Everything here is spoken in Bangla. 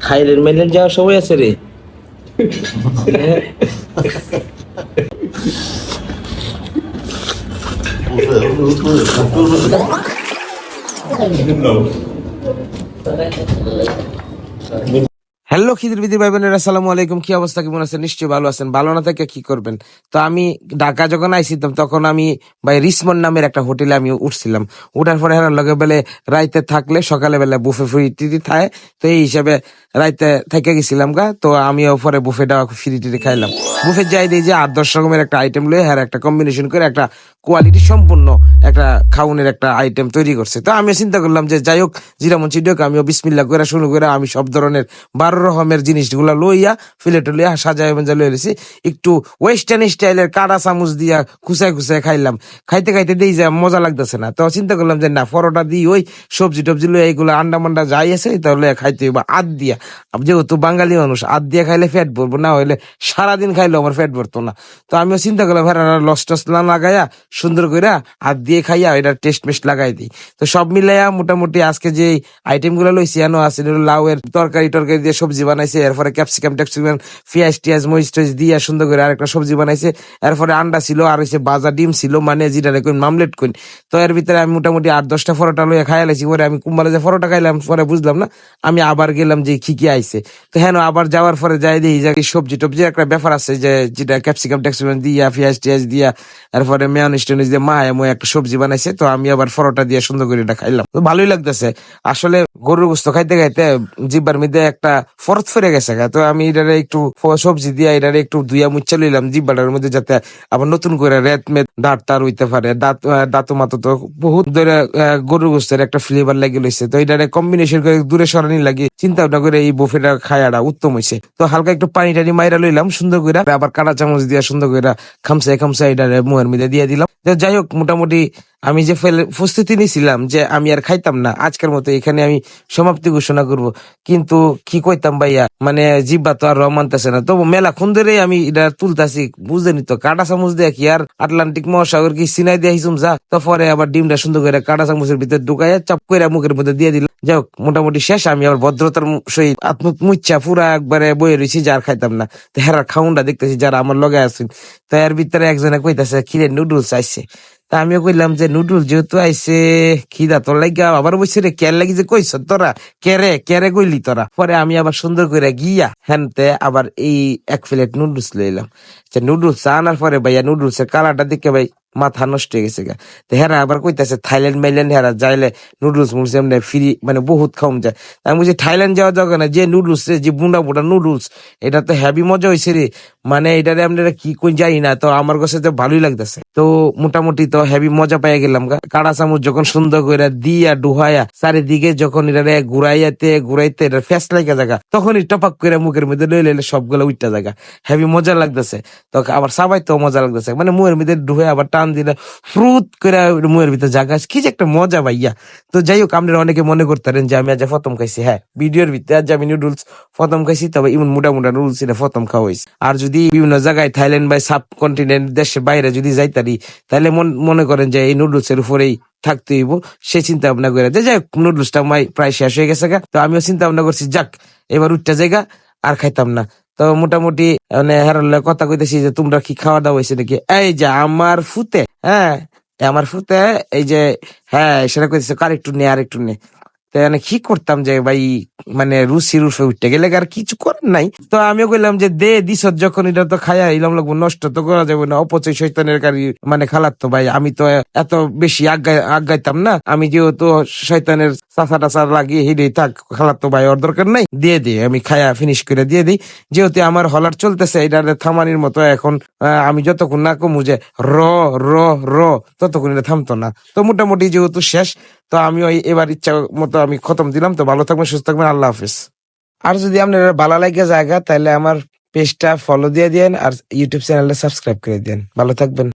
থাইল্যান্ড মাইল্যান্ড যাওয়ার সময় আছে রে। হ্যালো খিদির বিদির ভাই বোনেরা, আসসালামু আলাইকুম। কি অবস্থা, কেমন আছেন? নিশ্চয়ই ভালো আছেন। ভালো না থেকে কি করবেন? তো আমি ঢাকা যখন আইছিলাম তখন আমি ভাই রিসমন্ড নামের একটা হোটেলে আমি উঠছিলাম। উঠার পরে হেরার লগে বেলে রাইতে থাকলে সকালে বেলা বুফে ফ্রি টিটি থাকে, তো এই হিসাবে রাইতে থেকে গেছিলাম গা। তো আমিও পরে বুফেটা ফ্রি টিটি খাইলাম। বুফে যাই দিই যে 8-10 রকমের একটা আইটেম লয়ে হ্যাঁ একটা কম্বিনেশন করে একটা কোয়ালিটি সম্পূর্ণ একটা খাউনের একটা আইটেম তৈরি করছে। তো আমি চিন্তা করলাম যে যাই হোক, জিরা মঞ্চি হোক, আমিও বিসমিল্লাহ করে শুরু করে আমি সব ধরনের 12 রকমের জিনিসগুলা লইয়া ফিলেটে লইয়া সাজায় মঞ্জা লইয়া লইছি। একটু ওয়েস্টার্ন স্টাইলের কাটা চামচ দিয়া খুচায় খুচায় খাইলাম। খাইতে খাইতে দিই যে মজা লাগতেছে না, তো চিন্তা করলাম যে না, পরোটা দিই ওই সবজি টবজি লইয়া এইগুলো আন্ডা মান্ডা যাই আছে তাহলে খাইতে হইবা আদ দিয়া। যেহেতু বাঙালি মানুষ, আদ দিয়া খাইলে ফ্যাট ভরবো, না হইলে সারাদিন খাইলেও আমার ফ্যাট ভরতো না। তো আমিও চিন্তা করলাম হ্যাঁ লস টস না লাগাইয়া সুন্দর করে হাত দিয়ে খাইয়া এটা টেস্ট মেস্ট লাগাই দিই। তো সব মিলাইয়া মোটামুটি আজকে যে আইটেম গুলো লইছি এনো আছে লাউ এর তরকারি টরকারি দিয়ে সবজি বানাইছে, এরপরে ক্যাপসিকাম ট্যাপসিকাম পেঁয়াজ টিয়াজ মরিচ টরিচ দিয়ে সুন্দর করে আরেকটা সবজি বানাইছে। এরপরে আন্ডা ছিল আর হচ্ছে বাজা ডিম ছিল, মানে যেটা কইন মামলেট কইন। তো এর ভিতরে আমি মোটামুটি 8-10টা পরোটা লইয়া খাইয়া লাইছি। পরে আমি কুম্বালে যে পরোটা খাইলাম পরে বুঝলাম না, আমি আবার গেলাম যে কি কি আইছে। তো হ্যাঁ আবার যাওয়ার পরে যাই দিই যে সবজি টবজি একটা ব্যাপার আছে, যে যেটা ক্যাপসিকাম ট্যাপসিকাম দিয়া পেঁয়াজ টিয়াজ দিয়া এরপরে মেয়নিজ টেনিস দিয়ে মা এমন একটা সবজি বানাইছে। তো আমি আবার পরোটা দিয়ে সুন্দর করে এটা খাইলাম, তো ভালোই লাগতেছে। আসলে গরুর গোস্ত খাইতে খাইতে জিব্বার মধ্যে একটা ফরত ফিরে গেছে। তো আমি এটারে একটু সবজি দিয়ে এটারে একটু ধুইয়া মুচ্ছা লইলাম জিব্বাটার মধ্যে, যাতে আবার নতুন করে রেত মেদ দাঁত টার হইতে পারে। দাঁত মাতো তো বহুত ধরে গরুর গোস্তের একটা ফ্লেভার লাগে লইছে। তো এটারে কম্বিনেশন করে দূরে সরানি লাগে চিন্তা ভাবনা করে এই বুফেটা খায়াটা উত্তম হয়েছে। তো হালকা একটু পানি টানি মাইরা লইলাম সুন্দর করে, আবার কাঁটা চামচ দিয়া সুন্দর করে খামসাই খামসাই এটারে মুহের মধ্যে দিয়ে দিলাম। যাই হোক, মোটামুটি আমি যে প্রস্তুতি নিছিলাম যে আমি আর খাইতাম না, আজকের মতো এখানে আমি সমাপ্তি ঘোষণা করব। কিন্তু কি কইতাম ভাইয়া, মানে জিব্বা তো আর মানতেছে না। তবু মেলাক্ষণ ধরে আমি এটা তুলতাছি, বুঝলেনি তো কাঁটা চামচ দিয়ে কি আর আটলান্টিক মহাসাগর কি সিনাই দিয়ে হিসুম যা। তো পরে আবার ডিমটা সুন্দর করে কাঁটা চামচের ভিতরে ঢুকাইয়া চাপ করে মুখের মধ্যে দিয়ে দিলাম। যাই হোক, মোটামুটি শেষ। আমি আবার ভদ্রতার সহিত মুচ্ছা পুরা একবারে বয়ে রয়েছি, যার খাইতাম না। তো হেরার খাউনটা দেখতেছি যারা আমার লগে আছেন। তো এর ভিতরে একজনে কইতাছে খিরে নুডলস আইছে। তা আমিও কইলাম যে নুডলস যেহেতু আইছে খিদা তোর লাগিয়া আবার বসে রে কের লাগি যে কইস তোরা কেরে কেরে কইলি তোরা। পরে আমি আবার সুন্দর করে গিয়া হ্যানতে আবার এই 1 প্লেট নুডলস লইলাম। নুডলস আনার পরে ভাইয়া নুডলস এর কালারটা দেখে ভাই মাথা নষ্ট হয়ে গেছে গা। তো হেরা আবার কইতাছে থাইল্যান্ড মাইল্যান্ড হেরা যাইলে নুডলস মুডলস এমনি ফ্রি মানে বহুত খাওয়া যায়। আমি বলছি থাইল্যান্ড যাওয়া যাবে না, যে নুডলস রে যে বুন্ডা বুন্ডা নুডলস, এটা তো হেভি মজা হয়েছে রে। মানে এটারে আপনারা কি কোন যাই না, তো আমার কাছে তো ভালোই লাগতেছে। তো মোটামুটি তো হেভি মজা পাইয়া গেলাম গা। কাঁড়া চামচ যখন সুন্দর করে দিয়া ডুহাইয়া চারিদিকে যখন এটারে ঘুরাইতে এটা ফ্যাস লাগা জায়গা, তখনই টপাক করে মুখের মধ্যে লই লইলে সবগুলো উইটা জায়গা হেভি মজা লাগতেছে। তো আবার সবাই তো মজা লাগতেছে, মানে মুখের মধ্যে ডুহে আবার টান দিলে ফ্রুত করে মুখের ভিতরে জায়গা, কি যে একটা মজা ভাইয়া। তো যাই হোক, আপনারা অনেকে মনে করতেন যে আমি আজ প্রথম খাইছি। হ্যাঁ, ভিডিওর ভিতরে আজ আমি নুডলস প্রথম খাইছি, তবে ইমন মোটা মোটা নুডলস এটা প্রথম খাওয়া হয়েছে। আর যদি বিভিন্ন জায়গায় থাইল্যান্ড বা সাব কন্টিনেন্ট দেশের বাইরে যদি যাইতারি, তাহলে মনে করেন যে এই নুডলস এর উপরেই থাকতে হইব, সে চিন্তা ভাবনা করে যে যাই নুডলসটা প্রায় শেষ হয়ে গেছে গা। তো আমিও চিন্তা ভাবনা করছি যাক এবার উঠটা জায়গা আর খাইতাম না। তো মোটামুটি মানে হেরালে কথা কইতেছি যে তোমরা কি খাওয়া দাওয়া হয়েছে নাকি। এই যে আমার ফুতে, হ্যাঁ আমার ফুতে এই যে, হ্যাঁ সেটা কইতেছে আরেকটু নে আরেকটু নে। তো কি করতাম যে ভাই, মানে রুচি উঠতে গেলে আর কিছু করেন নাই। তো আমিও কইলাম যে দে দিস যখন, এটা তো খাইয়া ইলাম লাগবো, নষ্ট তো করা যাবে না, অপচয় শয়তানের কারি মানে খালাত তো ভাই। আমি তো এত বেশি আগাইতাম না, আমি যেহেতু শয়তানের চাষা টাচা লাগিয়ে হিডে থাক, খালাত তো ভাই ওর দরকার নাই, দিয়ে দিই আমি খাইয়া ফিনিশ করে দিয়ে দিই। যেহেতু আমার হলার চলতেছে এটা থামানির মতো এখন, আমি যতক্ষণ না কমু যে র র র ততক্ষণ এটা থামতো না। তো মোটামুটি যেহেতু শেষ, তো আমি এবার ইচ্ছা মতো আমি খতম দিলাম। তো ভালো থাকবেন, সুস্থ থাকবেন, আল্লাহ হাফিজ। আর যদি আপনার ভালো লাগে জায়গা, তাহলে আমার পেজটা ফলো দিয়ে দেন আর ইউটিউব চ্যানেলটা সাবস্ক্রাইব করে দেন। ভালো থাকবেন।